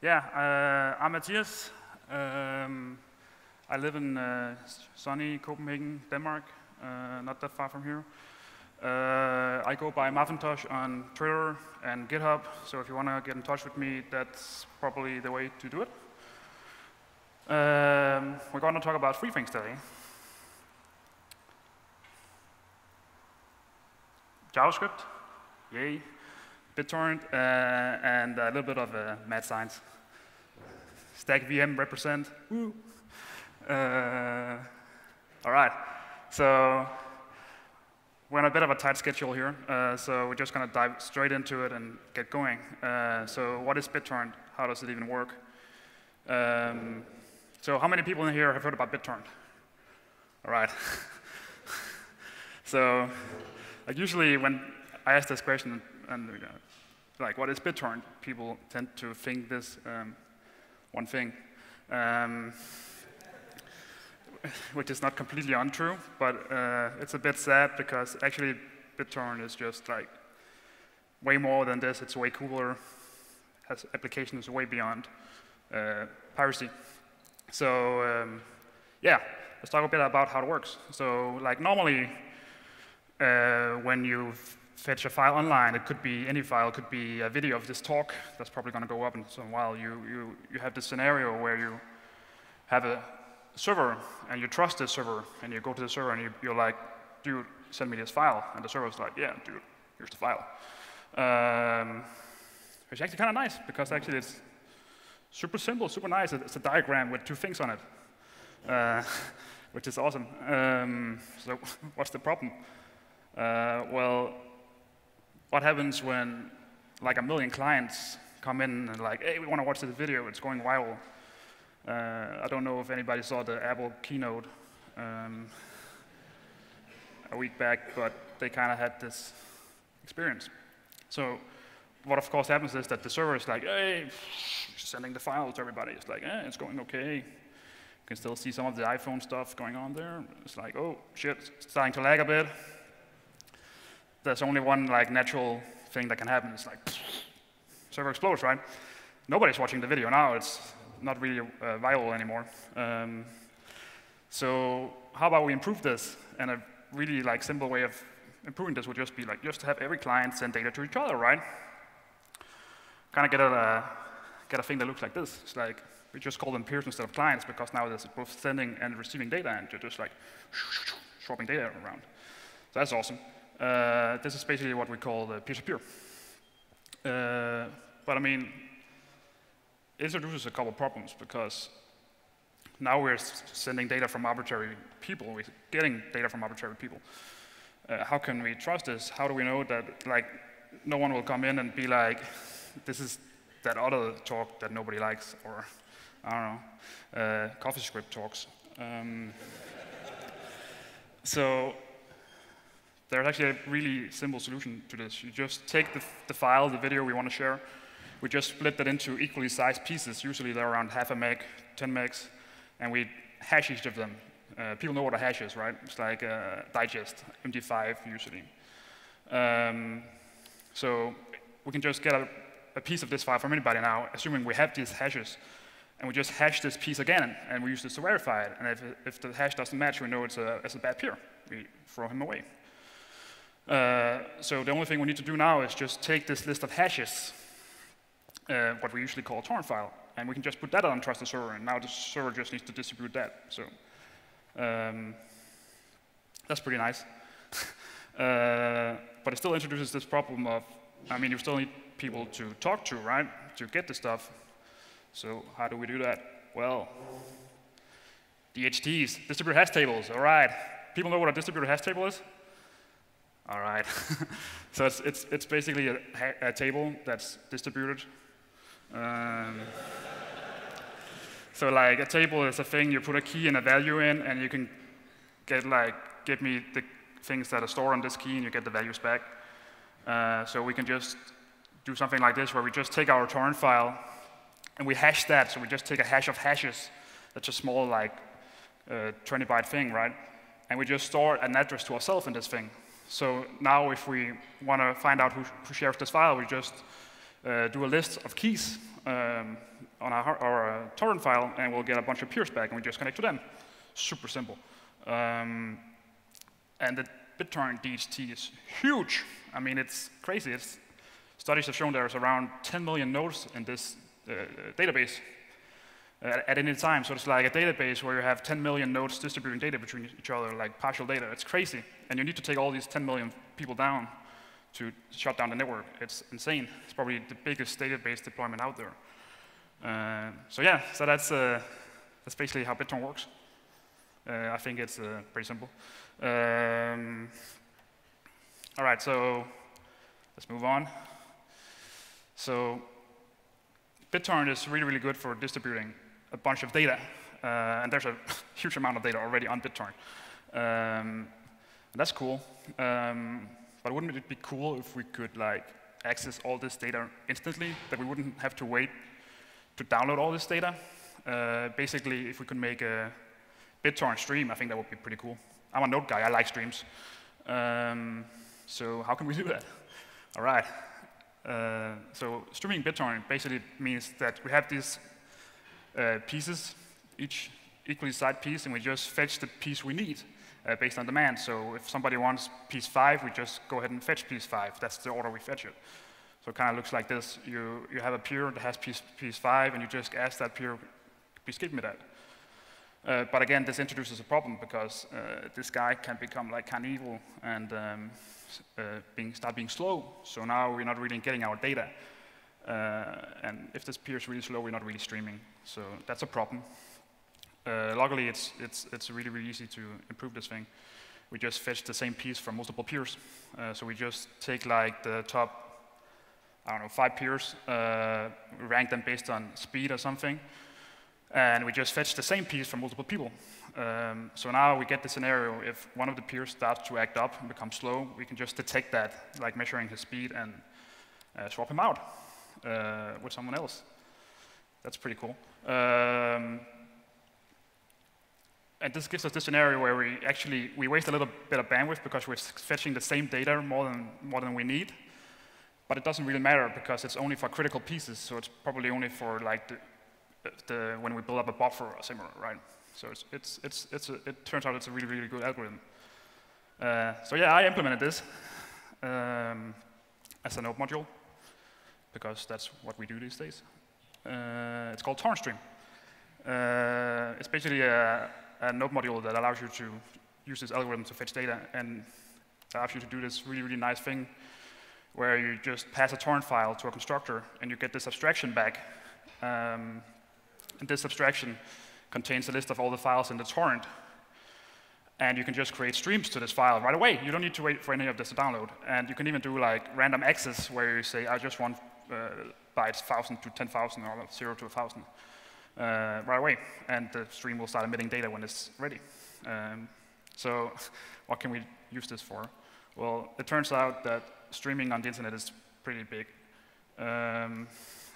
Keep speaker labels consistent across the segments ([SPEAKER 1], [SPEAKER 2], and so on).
[SPEAKER 1] I'm Mathias. I live in sunny Copenhagen, Denmark, not that far from here. I go by Macintosh on Twitter and GitHub, so if you want to get in touch with me, that's probably the way to do it. We're going to talk about three things today. JavaScript, yay, BitTorrent, and a little bit of mad science. Stack VM represent, woo. All right, so we're on a bit of a tight schedule here, so we're just going to dive straight into it and get going. So what is BitTorrent? How does it even work? So how many people in here have heard about BitTorrent? All right. So like usually when I ask this question, and like what is BitTorrent, people tend to think this one thing, which is not completely untrue, but it's a bit sad because actually BitTorrent is just like way more than this. It's way cooler, has applications way beyond piracy. So yeah, let's talk a bit about how it works. So like normally when you fetch a file online, it could be any file, it could be a video of this talk that's probably going to go up in some while. You have this scenario where you have a server and you trust this server and you go to the server and you're like, dude, send me this file. And the server's like, yeah, dude, here's the file. Which is actually kind of nice because actually it's super simple, super nice. It's a diagram with two things on it, which is awesome. So what's the problem? Well, what happens when like 1 million clients come in and like, hey, we want to watch this video, it's going viral. I don't know if anybody saw the Apple keynote a week back, but they kind of had this experience. So what of course happens is that the server is like, hey, sending the file to everybody. It's like, it's going okay. You can still see some of the iPhone stuff going on there. It's like, oh, shit, it's starting to lag a bit. There's only one like natural thing that can happen. It's like, server explodes, right? Nobody's watching the video now. It's not really viral anymore. So how about we improve this? And a really like simple way of improving this would just be like just to have every client send data to each other, right? Kind of get a thing that looks like this. It's like we just call them peers instead of clients because now there's both sending and receiving data, and you're just like swapping data around. So that's awesome. This is basically what we call the peer-to-peer. But I mean, it introduces a couple of problems because now we're sending data from arbitrary people. We're getting data from arbitrary people. How can we trust this? How do we know that like no one will come in and be like, this is that other talk that nobody likes, or I don't know, CoffeeScript talks. So there's actually a really simple solution to this. You just take the file, the video we want to share. We just split that into equally sized pieces. Usually they're around 0.5 meg, 10 megs, and we hash each of them. People know what a hash is, right? It's like a digest, MD5 usually. So we can just get a piece of this file from anybody now, assuming we have these hashes, and we just hash this piece again, and we use this to verify it. And if the hash doesn't match, we know it's a bad peer. We throw him away. So the only thing we need to do now is just take this list of hashes, what we usually call a torrent file, and we can just put that on trusted server, and now the server just needs to distribute that. So that's pretty nice. But it still introduces this problem of, I mean, you still need people to talk to, right, to get the stuff. So how do we do that? Well, DHTs, distributed hash tables, all right. People know what a distributed hash table is? All right. So it's basically a table that's distributed. So like a table is a thing you put a key and a value in, and you can get like, give me the things that are stored on this key, and you get the values back. So we can just do something like this, where we just take our torrent file, and we hash that. So we just take a hash of hashes. That's a small like 20-byte thing, right? And we just store an address to ourselves in this thing. So now if we want to find out who shares this file, we just do a list of keys on our torrent file, and we'll get a bunch of peers back, and we just connect to them. Super simple. And the BitTorrent DHT is huge. I mean, it's crazy. Studies have shown there's around 10 million nodes in this database at any time. So it's like a database where you have 10 million nodes distributing data between each other, like partial data. It's crazy. And you need to take all these 10 million people down to shut down the network. It's insane. It's probably the biggest database deployment out there. So yeah, so that's basically how BitTorrent works. I think it's pretty simple. All right, so let's move on. So BitTorrent is really, really good for distributing a bunch of data. And there's a huge amount of data already on BitTorrent. That's cool. But wouldn't it be cool if we could like access all this data instantly, that we wouldn't have to wait to download all this data? Basically, if we could make a BitTorrent stream, I think that would be pretty cool. I'm a node guy, I like streams. So how can we do that? All right. So streaming BitTorrent basically means that we have these pieces, each equally sized piece, and we just fetch the piece we need based on demand. So if somebody wants piece 5, we just go ahead and fetch piece 5. That's the order we fetch it. So it kind of looks like this. You have a peer that has piece 5, and you just ask that peer, please give me that. But again, this introduces a problem because this guy can become like kind of evil and start being slow. So now we're not really getting our data. And if this peer is really slow, we're not really streaming. So that's a problem. Luckily, it's really, really easy to improve this thing. We just fetch the same piece from multiple peers. So we just take like the top, I don't know, 5 peers, rank them based on speed or something, and we just fetch the same piece from multiple people. So now we get the scenario, if one of the peers starts to act up and become slow, we can just detect that, like measuring his speed, and swap him out with someone else. That's pretty cool. And this gives us this scenario where we waste a little bit of bandwidth because we're fetching the same data more than we need. But it doesn't really matter because it's only for critical pieces, so it's probably only for like when we build up a buffer or similar, right? So it turns out it's a really, really good algorithm. So yeah, I implemented this as a node module because that's what we do these days. It's called Torstring. It's basically a node module that allows you to use this algorithm to fetch data, and allows you to do this really, really nice thing where you just pass a torrent file to a constructor and you get this abstraction back. And this abstraction contains a list of all the files in the torrent. And you can just create streams to this file right away. You don't need to wait for any of this to download. And you can even do like random access where you say, I just want bytes 1,000 to 10,000 or 0 to 1,000 right away. And the stream will start emitting data when it's ready. So what can we use this for? Well, it turns out that streaming on the internet is pretty big.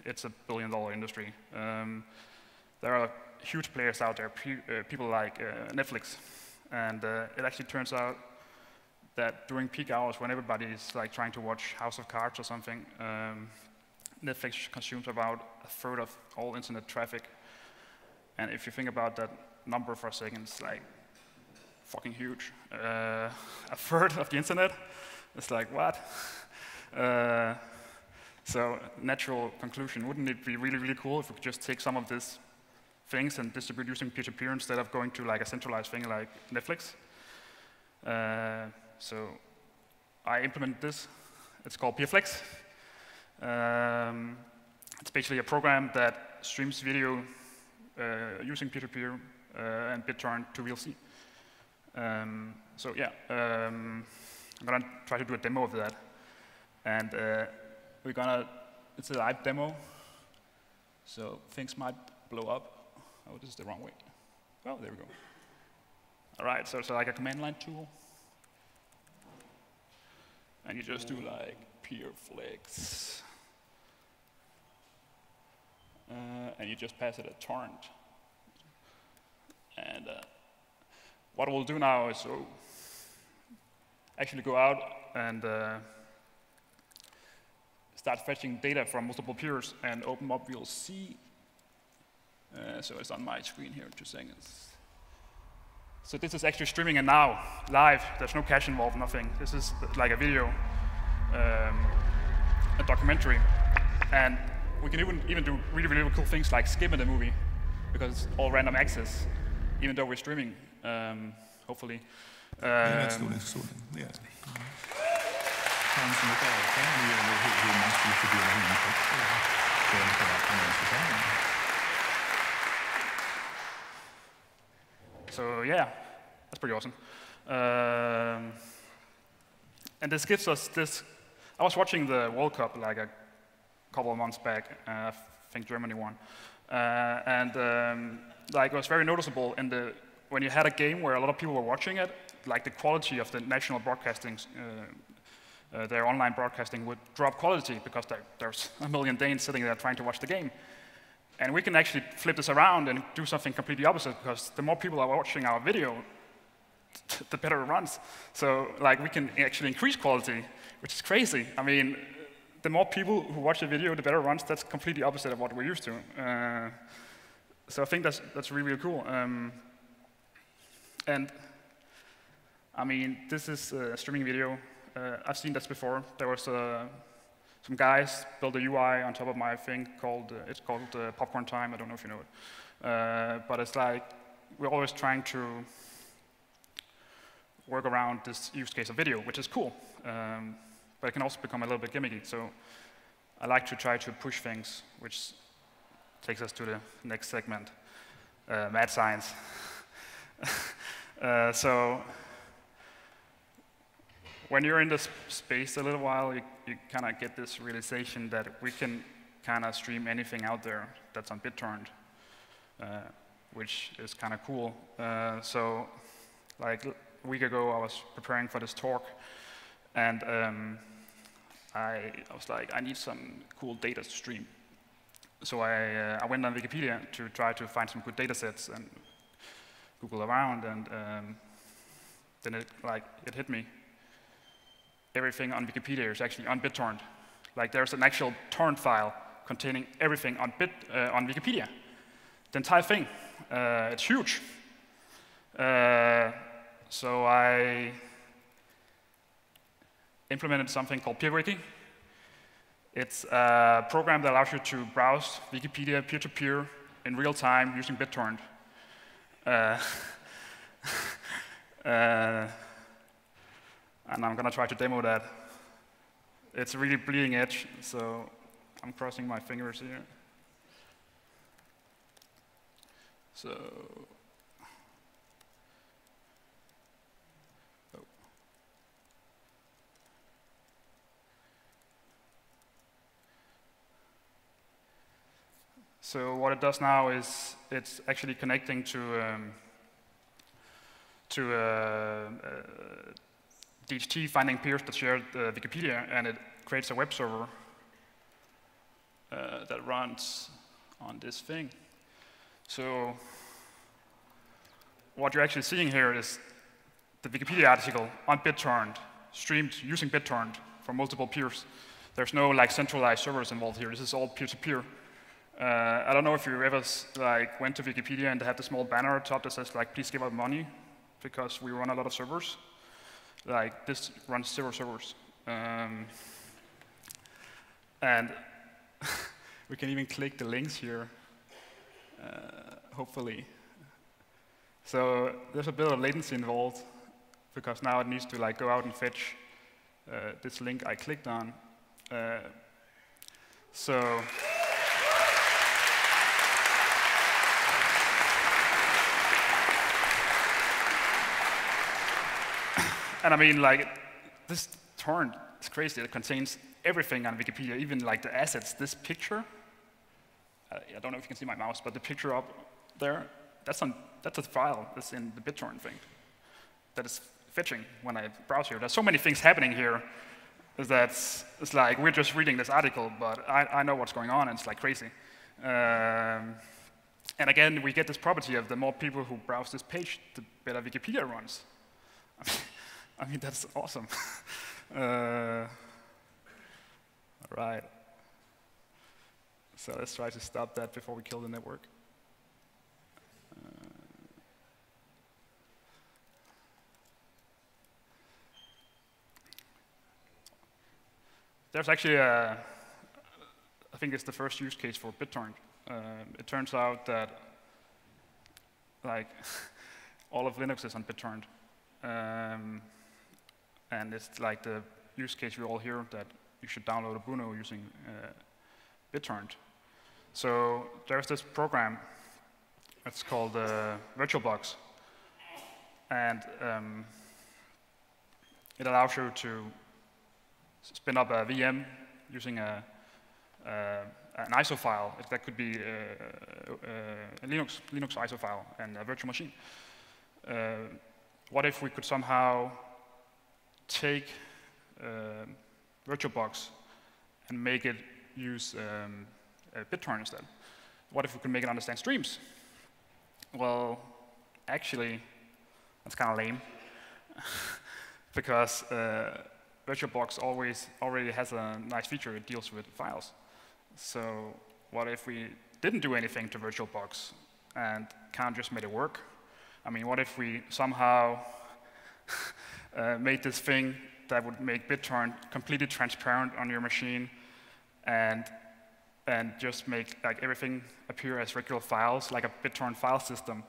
[SPEAKER 1] It's a billion-dollar industry. There are huge players out there, people like Netflix. And it actually turns out that during peak hours, when everybody is like trying to watch House of Cards or something, Netflix consumes about 1/3 of all internet traffic. And if you think about that number for a second, it's like fucking huge. 1/3 of the internet? It's like, what? So natural conclusion, wouldn't it be really, really cool if we could just take some of these things and distribute using peer-to-peer instead of going to like a centralized thing like Netflix? So I implemented this. It's called PeerFlex. It's basically a program that streams video using peer-to-peer and BitTorrent to VLC. So yeah, I'm gonna try to do a demo of that. And it's a live demo, so things might blow up. Oh, this is the wrong way. Oh, there we go. All right, so it's like a command line tool. And you just do like PeerFlex. And you just pass it a torrent. And what we'll do now is actually go out and start fetching data from multiple peers and open up, we'll see. So it's on my screen here, 2 seconds. So this is actually streaming it now, live. There's no cache involved, nothing. This is like a video, a documentary. And we can even do really, really cool things like skipping the movie, because it's all random access, even though we're streaming, hopefully.
[SPEAKER 2] Let's do this. Yeah.
[SPEAKER 1] So yeah, that's pretty awesome. And this gives us this. I was watching the World Cup like a couple of months back. I think Germany won, and like it was very noticeable in the when you had a game where a lot of people were watching it, like the quality of the national broadcasting, their online broadcasting would drop quality because there's a million Danes sitting there trying to watch the game. And we can actually flip this around and do something completely opposite, because the more people are watching our video, the better it runs. So like we can actually increase quality, which is crazy. I mean, the more people who watch the video, the better it runs. That's completely opposite of what we're used to. So I think that's really, really cool. And I mean, this is a streaming video. I've seen this before. There was some guys built a UI on top of my thing called, it's called Popcorn Time. I don't know if you know it. But it's like, we're always trying to work around this use case of video, which is cool. But it can also become a little bit gimmicky. So I like to try to push things, which takes us to the next segment, mad science. So when you're in this space a little while, you kind of get this realization that we can kind of stream anything out there that's on BitTorrent, which is kind of cool. So like a week ago, I was preparing for this talk, and I was like, I need some cool data to stream. So I went on Wikipedia to try to find some good data sets and Google around, and then it hit me. Everything on Wikipedia is actually on BitTorrent. Like there's an actual torrent file containing everything on Wikipedia. The entire thing. It's huge. So I implemented something called PeerWiki. It's a program that allows you to browse Wikipedia peer-to-peer in real time using BitTorrent. And I'm going to try to demo that. It's really bleeding edge, so I'm crossing my fingers here. So, oh. So what it does now is it's actually connecting to DHT, finding peers that share Wikipedia, and it creates a web server that runs on this thing. So what you're actually seeing here is the Wikipedia article on BitTorrent, streamed using BitTorrent from multiple peers. There's no like centralized servers involved here. This is all peer-to-peer. I don't know if you ever like went to Wikipedia and they had the small banner on top that says like, please give us money, because we run a lot of servers. Like this runs 0 servers. And we can even click the links here, hopefully. So there's a bit of latency involved, because now it needs to like go out and fetch this link I clicked on. And I mean, like, this torrent is crazy. It contains everything on Wikipedia, even like the assets. This picture, I don't know if you can see my mouse, but the picture up there, that's a file that's in the BitTorrent thing that is fetching when I browse here. There's so many things happening here that it's like we're just reading this article, but I know what's going on, and it's like crazy. And again, we get this property of the more people who browse this page, the better Wikipedia runs. I mean, that's awesome. All Right. So let's try to stop that before we kill the network. There's actually I think it's the first use case for BitTorrent. It turns out that like all of Linux is on BitTorrent. And it's like the use case we all hear that you should download Ubuntu using BitTorrent. So there's this program, it's called VirtualBox. And it allows you to spin up a VM using an ISO file. That could be a Linux ISO file and a virtual machine. What if we could somehow take VirtualBox and make it use BitTorrent instead? What if we could make it understand streams? Well, actually, that's kind of lame, because VirtualBox already has a nice feature. It deals with files. So what if we didn't do anything to VirtualBox and can't just make it work? I mean, what if we somehow made this thing that would make BitTorrent completely transparent on your machine and just make like everything appear as regular files, like a BitTorrent file system?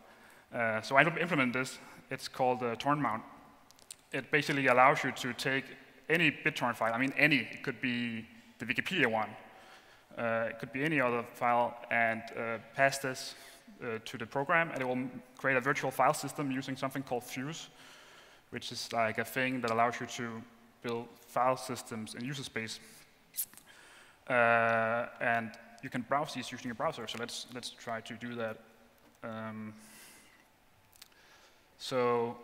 [SPEAKER 1] So I implemented this. It's called Torrent Mount. It basically allows you to take any BitTorrent file, I mean any, it could be the Wikipedia one, it could be any other file, and pass this to the program, and it will create a virtual file system using something called Fuse, which is like a thing that allows you to build file systems in user space. And you can browse these using your browser, so let's try to do that. So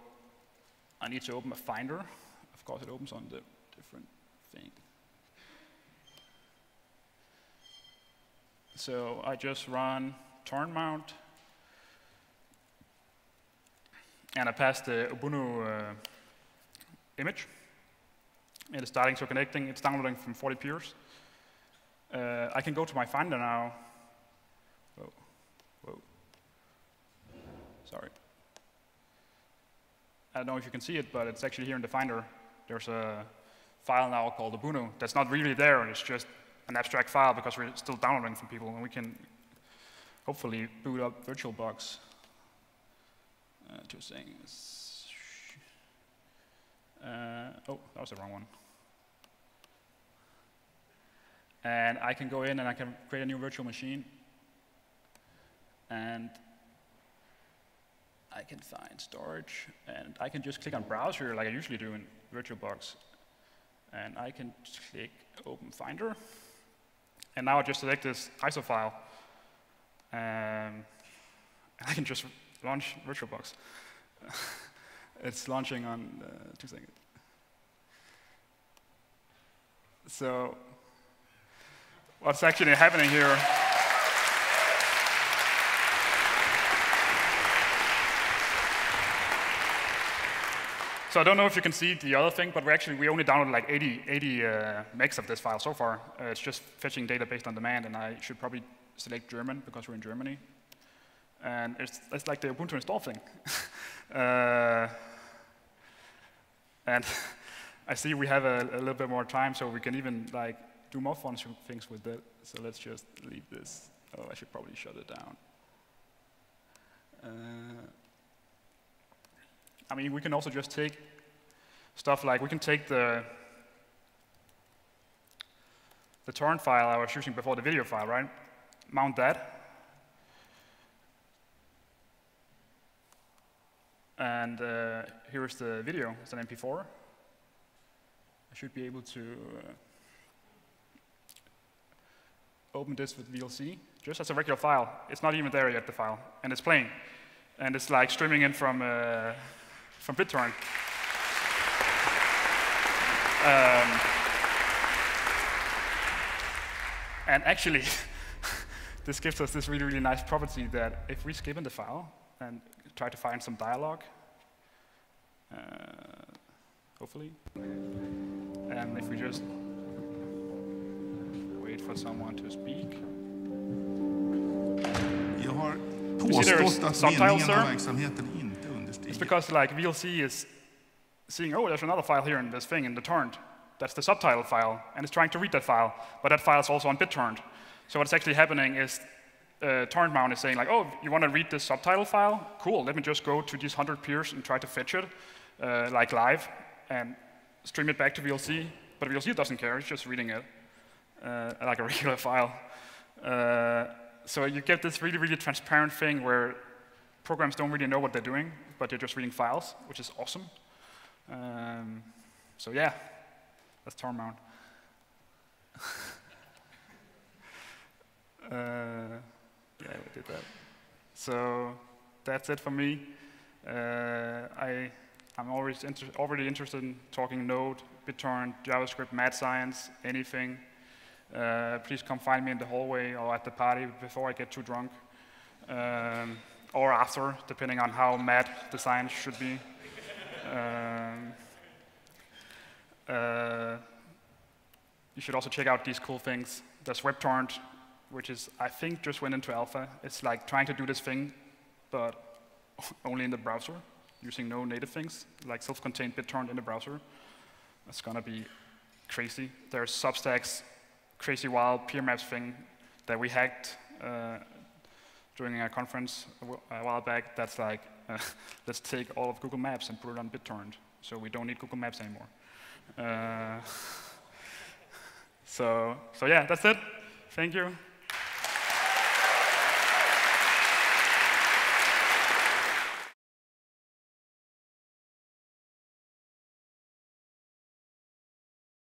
[SPEAKER 1] I need to open a Finder. Of course, it opens on the different thing. So I just run Torrent Mount, and I pass the Ubuntu image. It is starting to connecting. It's downloading from 40 peers. I can go to my Finder now. Whoa. Sorry. I don't know if you can see it, but it's actually here in the Finder. There's a file now called Ubuntu that's not really there, and it's just an abstract file because we're still downloading from people, and we can hopefully boot up VirtualBox. 2 things. Oh, that was the wrong one. And I can go in and I can create a new virtual machine, and I can find storage, and I can just click on browser like I usually do in VirtualBox, and I can click open Finder, and now I just select this ISO file, and I can just launch VirtualBox. It's launching on 2 seconds. So what's actually happening here? So I don't know if you can see the other thing, but we only downloaded like 80 megs of this file so far. It's just fetching data based on demand, and I should probably select German because we're in Germany. And it's like the Ubuntu install thing. And I see we have a little bit more time, so we can even like do more fun things with it. So let's just leave this. Oh, I should probably shut it down. I mean, we can also just take stuff like, we can take the torrent file I was using before, the video file, right? Mount that. And here's the video. It's an MP4. I should be able to open this with VLC, just as a regular file. It's not even there yet, the file, and it's playing. And it's like streaming in from BitTorrent. And actually, this gives us this really, really nice property that if we skip in the file and try to find some dialogue, hopefully, and if we just wait for someone to speak.
[SPEAKER 2] Jag har
[SPEAKER 1] You see
[SPEAKER 2] påstått att
[SPEAKER 1] subtitles
[SPEAKER 2] meningen av
[SPEAKER 1] there?
[SPEAKER 2] verksamheten inte understiger.
[SPEAKER 1] It's because like VLC is seeing, oh, there's another file here in this thing in the torrent. That's the subtitle file, and it's trying to read that file, but that file is also on BitTorrent. So what's actually happening is Torrent Mount is saying like, oh, you want to read this subtitle file? Cool, let me just go to these 100 peers and try to fetch it like live and stream it back to VLC. But VLC doesn't care, it's just reading it like a regular file. So you get this really, really transparent thing where programs don't really know what they're doing, but they're just reading files, which is awesome. So yeah, that's Torrent Mount. Yeah, we did that. So that's it for me. I'm already interested in talking Node, BitTorrent, JavaScript, mad science, anything. Please come find me in the hallway or at the party before I get too drunk. Or after, depending on how mad the science should be. You should also check out these cool things. There's WebTorrent, which is, I think, just went into alpha. It's like trying to do this thing, but only in the browser, using no native things, like self-contained BitTorrent in the browser. That's gonna be crazy. There's Substack's crazy wild peer maps thing that we hacked during a conference a while back. That's like, let's take all of Google Maps and put it on BitTorrent, so we don't need Google Maps anymore. So yeah, that's it. Thank you.